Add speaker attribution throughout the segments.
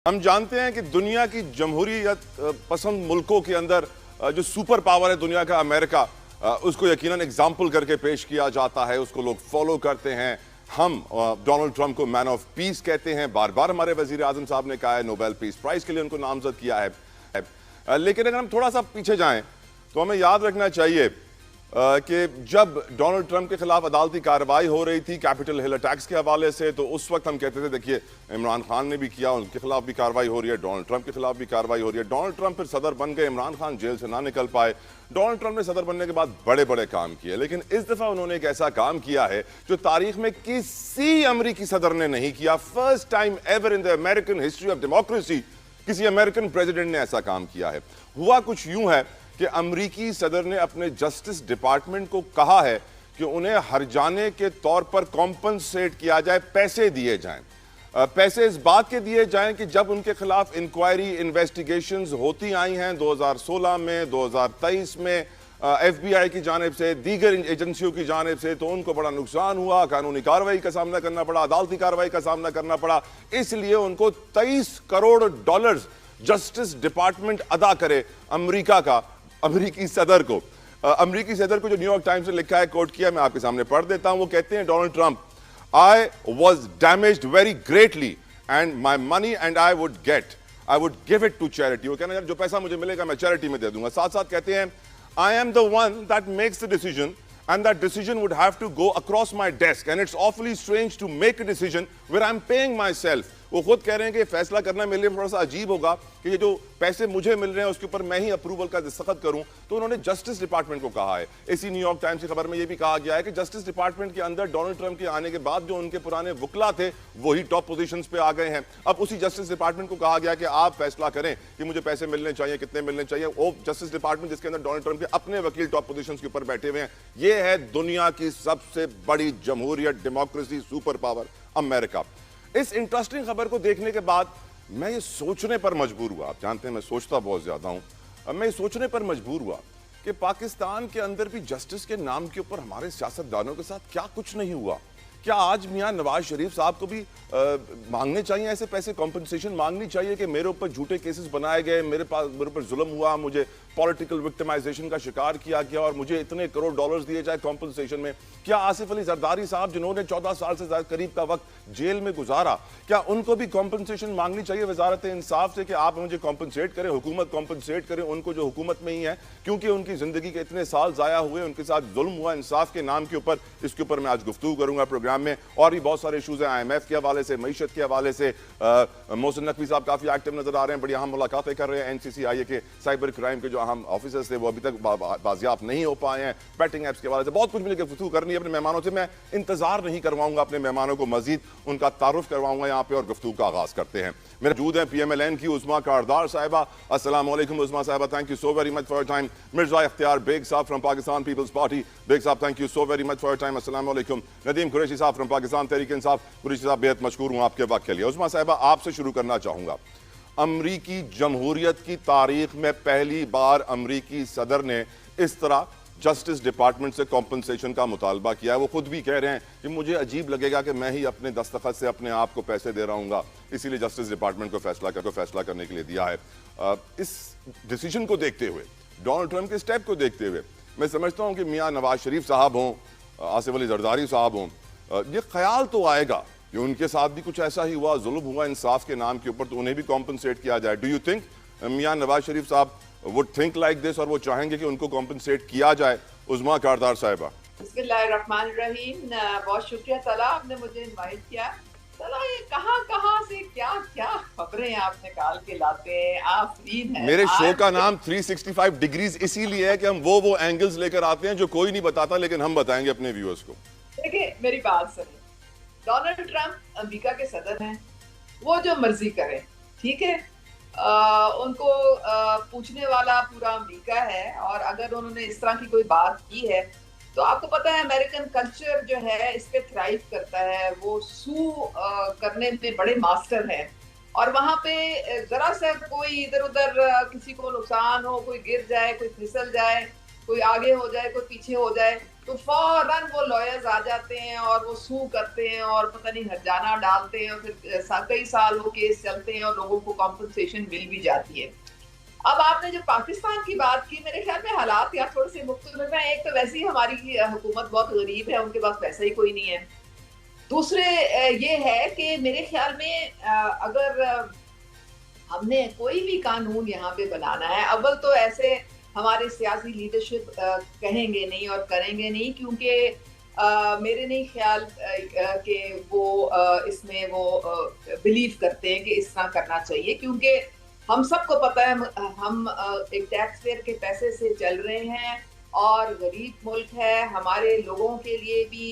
Speaker 1: हम जानते हैं कि दुनिया की जमहूरियत पसंद मुल्कों के अंदर जो सुपर पावर है दुनिया का अमेरिका, उसको यकीनन एग्जाम्पल करके पेश किया जाता है, उसको लोग फॉलो करते हैं। हम डोनाल्ड ट्रंप को मैन ऑफ पीस कहते हैं, बार बार हमारे वजीर आजम साहब ने कहा है, नोबेल पीस प्राइज के लिए उनको नामजद किया है। लेकिन अगर हम थोड़ा सा पीछे जाएं तो हमें याद रखना चाहिए कि जब डोनाल्ड ट्रंप के खिलाफ अदालती कार्रवाई हो रही थी कैपिटल हिल अटैक्स के हवाले से, तो उस वक्त हम कहते थे देखिए इमरान खान ने भी किया, उनके खिलाफ भी कार्रवाई हो रही है, डोनाल्ड ट्रंप के खिलाफ भी कार्रवाई हो रही है। डोनाल्ड ट्रंप फिर सदर बन गए, इमरान खान जेल से ना निकल पाए। डोनाल्ड ट्रंप ने सदर बनने के बाद बड़े बड़े काम किए, लेकिन इस दफा उन्होंने एक ऐसा काम किया है जो तारीख में किसी अमरीकी सदर ने नहीं किया। First time ever in the American history of democracy किसी अमेरिकन प्रेसिडेंट ने ऐसा काम किया है। हुआ कुछ यूं है कि अमरीकी सदर ने अपने जस्टिस डिपार्टमेंट को कहा है कि उन्हें हर्जाने के तौर पर कॉम्पनसेट किया जाए, पैसे दिए जाएं। पैसे इस बात के दिए जाएं कि जब उनके खिलाफ इंक्वायरी इन्वेस्टिगेशंस होती आई हैं 2016 में, 2023 में FBI की जानिब से, दीगर एजेंसियों की जानिब से, तो उनको बड़ा नुकसान हुआ, कानूनी कार्रवाई का सामना करना पड़ा, अदालती कार्रवाई का सामना करना पड़ा। इसलिए उनको $23 करोड़ जस्टिस डिपार्टमेंट अदा करे अमरीका का अमरीकी सदर को। अमरीकी सदर को जो न्यूयॉर्क टाइम्स ने लिखा है, कोट किया, मैं आपके सामने पढ़ देता हूं। वो कहते हैं, Donald Trump, I was damaged very greatly and my money and I would give it to charity. वो कहना, जो पैसा मुझे मिलेगा मैं चैरिटी में दे दूंगा। साथ साथ कहते हैं, I am the one that makes the decision and that decision would have to go across my desk and it's awfully strange to make a decision where I'm paying myself। वो खुद कह रहे हैं कि फैसला करना मेरे लिए थोड़ा सा अजीब होगा कि ये जो पैसे मुझे मिल रहे हैं उसके ऊपर मैं ही अप्रूवल का दस्तखत करूं। तो उन्होंने जस्टिस डिपार्टमेंट को कहा है। इसी न्यूयॉर्क टाइम्स की खबर में ये भी कहा गया है कि जस्टिस डिपार्टमेंट के अंदर डोनाल्ड ट्रंप के आने के बाद जो उनके पुराने वकला थे वही टॉप पोजीशंस पे आ गए हैं। अब उसी जस्टिस डिपार्टमेंट को कहा गया कि आप फैसला करें कि मुझे पैसे मिलने चाहिए, कितने मिलने चाहिए। वो जस्टिस डिपार्टमेंट जिसके अंदर डोनाल्ड ट्रंप के अपने वकील टॉप पोजीशंस के ऊपर बैठे हुए हैं। ये है दुनिया की सबसे बड़ी जमहूरियत, डेमोक्रेसी, सुपर पावर अमेरिका। इस इंटरेस्टिंग खबर को देखने के बाद मैं ये सोचने पर मजबूर हुआ, आप जानते हैं मैं सोचता बहुत ज्यादा हूं, अब मैं ये सोचने पर मजबूर हुआ कि पाकिस्तान के अंदर भी जस्टिस के नाम के ऊपर हमारे सियासतदानों के साथ क्या कुछ नहीं हुआ। क्या आज मियां नवाज शरीफ साहब को भी मांगने चाहिए ऐसे पैसे, कॉम्पनसेशन मांगनी चाहिए कि मेरे ऊपर झूठे केसेस बनाए गए, मेरे ऊपर जुल्म हुआ, मुझे पॉलिटिकल विक्टिमाइजेशन का शिकार किया गया और मुझे इतने करोड़ डॉलर्स दिए जाए कॉम्पनसेशन में। क्या आसिफ अली जरदारी साहब जिन्होंने 14 साल से करीब का वक्त जेल में गुजारा, क्या उनको भी कॉम्पनसेशन मांगनी चाहिए वजारत इंसाफ से कि आप मुझे कॉम्पनसेट करें, हुकूमत कॉम्पनसेट करें उनको जो हुकूमत में ही है, क्योंकि उनकी जिंदगी के इतने साल जाया हुए, उनके साथ जुल्म हुआ इंसाफ के नाम के ऊपर। इसके ऊपर मैं आज गुफ्तगू करूंगा प्रोग्राम में। और भी बहुत सारे इशूज हैं, IMF के हवाले से, मईशत के हवाले से। मोहसिन नकवी साहब काफी एक्टिव नजर आ रहे हैं, बड़ी अहम मुलाकातें कर रहे हैं। NCCIA के साइबर क्राइम के जो अहम ऑफिसर्स थे वो अभी तक बाजियाब नहीं हो पाए हैं। बैटिंग एप्स के हवाले से बहुत कुछ मिलकर गुफ्तगू करनी है अपने मेहमानों से। मैं इंतजार नहीं करवाऊंगा अपने मेहमानों को, मजीद उनका तारुफ करवाऊंगा यहाँ पे और गुफ्तगू का आगाज करते हैं। मेरे मौजूद हैं PMLN की उस्मा कारदार साहिबा। अस्सलाम वालेकुम उस्मा साहिबा, thank you so very much for your time. Mirza Ikhtiyar Baig साहब फ्रॉम पाकिस्तान पीपल्स पार्टी, बेग साहब thank you so very much for your time. अस्सलाम वालेकुम। नदीम कुरैशी साहब फ्रॉम पाकिस्तान तहरीक इंसाफ, कुरैशी साहब बेहद मशकूर हूं आपके वक्त के लिए। उस्मा साहिबा, आपसे शुरू करना चाहूंगा। अमरीकी जमहूरियत की तारीख में पहली बार अमरीकी सदर ने इस तरह जस्टिस डिपार्टमेंट से कॉम्पनसेशन का मुतालबा किया है। वो खुद भी कह रहे हैं कि मुझे अजीब लगेगा कि मैं ही अपने दस्तखत से अपने आप को पैसे दे रहा हूँ, इसीलिए जस्टिस डिपार्टमेंट को फैसला करने के लिए दिया है। इस डिसीजन को देखते हुए, डोनाल्ड ट्रंप के स्टेप को देखते हुए, मैं समझता हूँ कि मियाँ नवाज शरीफ साहब हों, आसिफ अली जरदारी साहब हों, ये ख्याल तो आएगा कि उनके साथ भी कुछ ऐसा ही हुआ, जुल्म हुआ इंसाफ के नाम के ऊपर, तो उन्हें भी कॉम्पनसेट किया जाए। डू यू थिंक मियाँ नवाज शरीफ साहब वुड थिंक लाइक दिस और वो चाहेंगे कि उनको कॉम्पनसेट किया जाए? उस्मा कारदार साहिबा।
Speaker 2: बिस्मिल्लाहिर्रहमानिर्रहीम। बहुत शुक्रिया तला, आपने मुझे इनवाइट किया। तला, ये कहां से क्या क्या खबरें आप निकाल के लाते हैं, आप फ्रीन हैं।
Speaker 1: मेरे शो का नाम 365 डिग्रीज इसीलिए है कि हम वो एंगल्स लेकर आते हैं जो कोई नहीं बताता, लेकिन हम बताएंगे अपने व्यूअर्स को।
Speaker 2: देखिए मेरी बात सुनिए, डोनाल्ड ट्रंप अमेरिका के सदर हैं, वो जो मर्जी करें, ठीक है। उनको पूछने वाला पूरा अमेरिका है, और अगर उन्होंने इस तरह की कोई बात की है तो आपको पता है अमेरिकन कल्चर जो है इस पे थ्राइव करता है, वो सू करने में बड़े मास्टर हैं। और वहां पे जरा सा कोई इधर उधर किसी को नुकसान हो, कोई गिर जाए, कोई फिसल जाए, कोई आगे हो जाए, कोई पीछे हो जाए, तो फौरन वो लॉयर्स आ जाते हैं और वो सू करते हैं और पता नहीं हर्जाना डालते हैं और फिर कई साल वो केस चलते हैं और लोगों को कॉम्पनसेशन मिल भी जाती है। अब आपने जो पाकिस्तान की बात की, मेरे ख्याल में हालात यहाँ थोड़े से मुख्तलिफ हैं। एक तो वैसे ही हमारी हुकूमत बहुत गरीब है, उनके पास पैसा ही कोई नहीं है। दूसरे ये है कि मेरे ख्याल में अगर हमने कोई भी कानून यहाँ पे बनाना है, अव्वल तो ऐसे हमारे सियासी लीडरशिप कहेंगे नहीं और करेंगे नहीं, क्योंकि मेरे नहीं ख्याल कि वो इसमें वो बिलीव करते हैं कि इस तरह करना चाहिए, क्योंकि हम सबको पता है हम एक टैक्स पेयर के पैसे से चल रहे हैं और गरीब मुल्क है। हमारे लोगों के लिए भी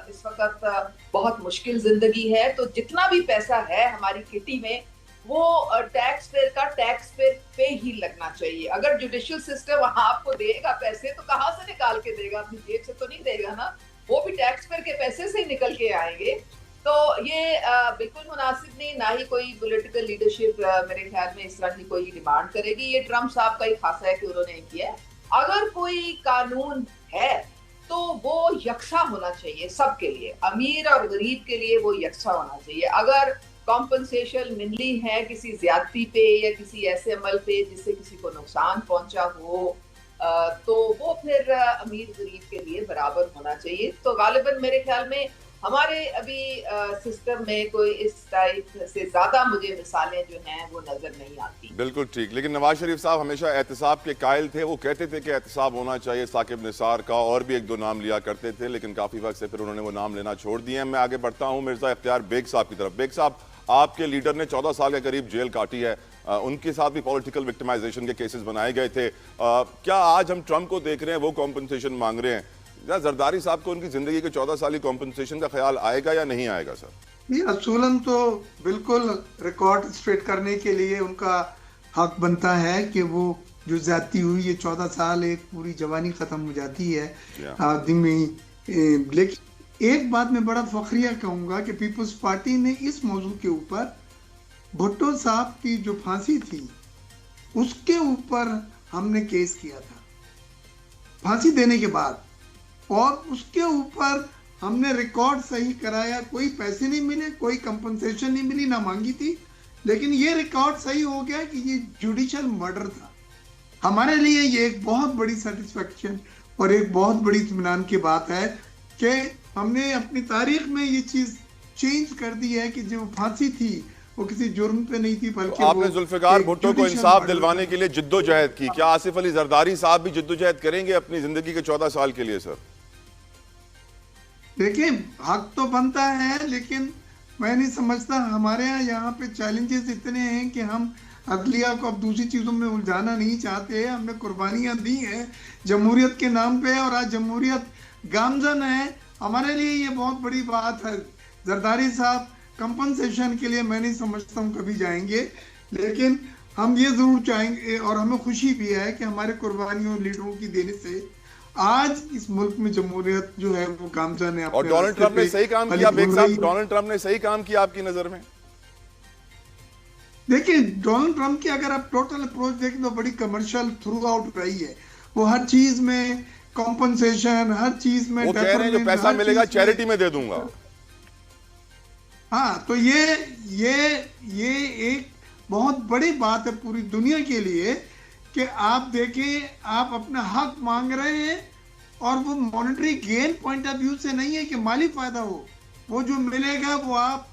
Speaker 2: इस वक्त बहुत मुश्किल जिंदगी है। तो जितना भी पैसा है हमारी किटी में वो टैक्स पेयर का टैक्स पेयर पे ही लगना चाहिए। अगर जुडिशियल सिस्टम आपको देगा पैसे तो कहाँ से निकाल के देगा? अपनी जेब से तो नहीं देगा ना, वो भी टैक्स पेयर के पैसे से ही निकल के आएंगे। तो ये बिल्कुल मुनासिब नहीं, ना ही कोई पॉलिटिकल लीडरशिप मेरे ख्याल में इस तरह की कोई डिमांड करेगी। ये ट्रम्प साहब का ही खासा है कि उन्होंने किया है। अगर कोई कानून है तो वो यकसा होना चाहिए सबके लिए, अमीर और गरीब के लिए वो यकसा होना चाहिए। अगर कॉम्पनसेशन मिलनी है किसी ज्यादती पे या किसी ऐसे अमल पे जिससे किसी को नुकसान पहुंचा हो, तो वो फिर अमीर गरीब के लिए बराबर होना चाहिए। तो गालिबन मेरे ख्याल में हमारे अभी सिस्टम में कोई इस टाइप से ज्यादा मुझे मिसालें जो हैं वो नजर नहीं आती।
Speaker 1: बिल्कुल ठीक। लेकिन नवाज शरीफ साहब हमेशा एहतसाब के कायल थे। वो कहते थे कि एहतसाब होना चाहिए, साकिब निसार का और भी एक दो नाम लिया करते थे, लेकिन काफी वक्त से फिर उन्होंने वो नाम लेना छोड़ दिए हैं। मैं आगे बढ़ता हूँ मिर्जा इख्तियार बेग साहब की तरफ। बेग साहब, आपके लीडर ने 14 साल के करीब जेल काटी है, उनके साथ भी पॉलिटिकल विक्टिमाइजेशन के केसेस बनाए गए थे। क्या आज हम ट्रंप को देख रहे हैं वो कॉम्पनसेशन मांग रहे हैं? या जरदारी साहब को उनकी जिंदगी के 14 साल की कॉम्पनसेशन का ख्याल आएगा या नहीं आएगा? सर
Speaker 3: ये असूलन तो बिल्कुल रिकॉर्ड स्ट्रेट करने के लिए उनका हक बनता है कि वो जो ज्यादती हुई ये 14 साल, एक पूरी जवानी खत्म हो जाती है आदमी। लेकिन एक बात मैं बड़ा फखरिया कहूंगा कि पीपल्स पार्टी ने इस मौजू के ऊपर भुट्टो साहब की जो फांसी थी उसके ऊपर हमने केस किया था फांसी देने के बाद, और उसके ऊपर हमने रिकॉर्ड सही कराया। कोई पैसे नहीं मिले, कोई कंपनसेशन नहीं मिली, ना मांगी थी, लेकिन ये रिकॉर्ड सही हो गया कि ये जुडिशियल मर्डर था। हमारे लिए ये एक बहुत बड़ी सेटिस्फेक्शन और एक बहुत बड़ी इत्मीनान की बात है कि हमने अपनी तारीख में ये चीज चेंज कर दी है कि जो फांसी थी वो किसी जुर्म पे नहीं थी, बल्कि
Speaker 1: आपने जुल्फिकार भुट्टो को इंसाफ दिलवाने के लिए जिद्दोजहद की। क्या आसिफ अली जरदारी साहब भी जिद्दोजहद करेंगे अपनी जिंदगी के 14 साल के लिए? सर
Speaker 3: देखिए, हक तो बनता है, लेकिन मैं नहीं समझता हमारे यहाँ पे चैलेंजेस इतने हैं कि हम अदलिया को अब दूसरी चीजों में उलझाना नहीं चाहते। हमने कुर्बानियां दी हैं जमहूरियत के नाम पे और आज जमहूरियत गामजन है। हमारे लिए ये बहुत बड़ी बात है। जरदारी साहब कंपनसेशन के लिए मैं नहीं समझता हूँ कभी जाएंगे, लेकिन हम ये जरूर चाहेंगे और हमें खुशी भी है कि हमारे कुर्बानियों लीडरों की देने से आज इस मुल्क में जमहूरियत जो है वो गामजन है।
Speaker 1: और डोनाल्ड ट्रंप ने सही काम किया बेग साहब, डोनाल्ड ट्रंप ने सही काम किया आपकी नजर में?
Speaker 3: देखिए, डोनाल्ड ट्रंप की अगर आप टोटल अप्रोच देखें तो बड़ी कमर्शियल थ्रू आउट रही है। वो हर चीज में कॉम्पनसेशन, हर चीज में
Speaker 1: वो कह रहे हैं जो पैसा मिलेगा चैरिटी में दे दूंगा।
Speaker 3: हाँ, तो ये एक बहुत बड़ी बात है पूरी दुनिया के लिए कि आप देखें, आप अपना हक मांग रहे हैं और वो monetary gain point of view से नहीं है कि माली फायदा हो। वो जो मिलेगा वो आप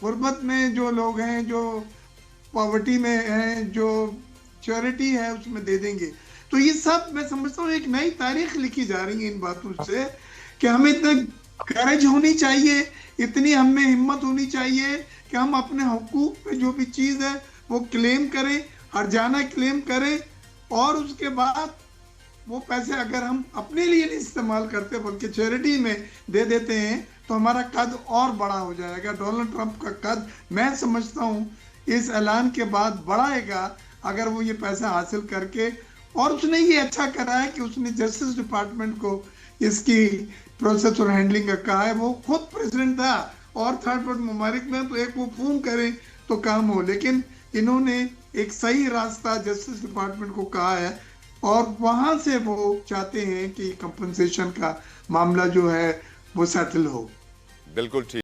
Speaker 3: गुर्बत में जो लोग हैं, जो पॉवर्टी में हैं, जो चैरिटी है उसमें दे देंगे। तो ये सब मैं समझता हूँ एक नई तारीख लिखी जा रही है इन बातों से कि हमें इतना करेज होनी चाहिए, इतनी हमें हिम्मत होनी चाहिए कि हम अपने हुकूक पे जो भी चीज़ है वो क्लेम करें, हर्जाना क्लेम करें, और उसके बाद वो पैसे अगर हम अपने लिए नहीं इस्तेमाल करते बल्कि चैरिटी में दे देते हैं तो हमारा कद और बड़ा हो जाएगा। डोनाल्ड ट्रंप का कद मैं समझता हूँ इस ऐलान के बाद बढ़ाएगा अगर वो ये पैसा हासिल करके। और उसने ये अच्छा करा है कि उसने जस्टिस डिपार्टमेंट को इसकी प्रोसेस और हैंडलिंग का कहा है। वो खुद प्रेसिडेंट था और थर्ड वर्ल्ड ममालिक में तो एक वो फोन करें तो काम हो, लेकिन इन्होंने एक सही रास्ता जस्टिस डिपार्टमेंट को कहा है और वहां से वो चाहते हैं कि कंपनसेशन का मामला जो है वो सेटल हो।
Speaker 1: बिल्कुल ठीक।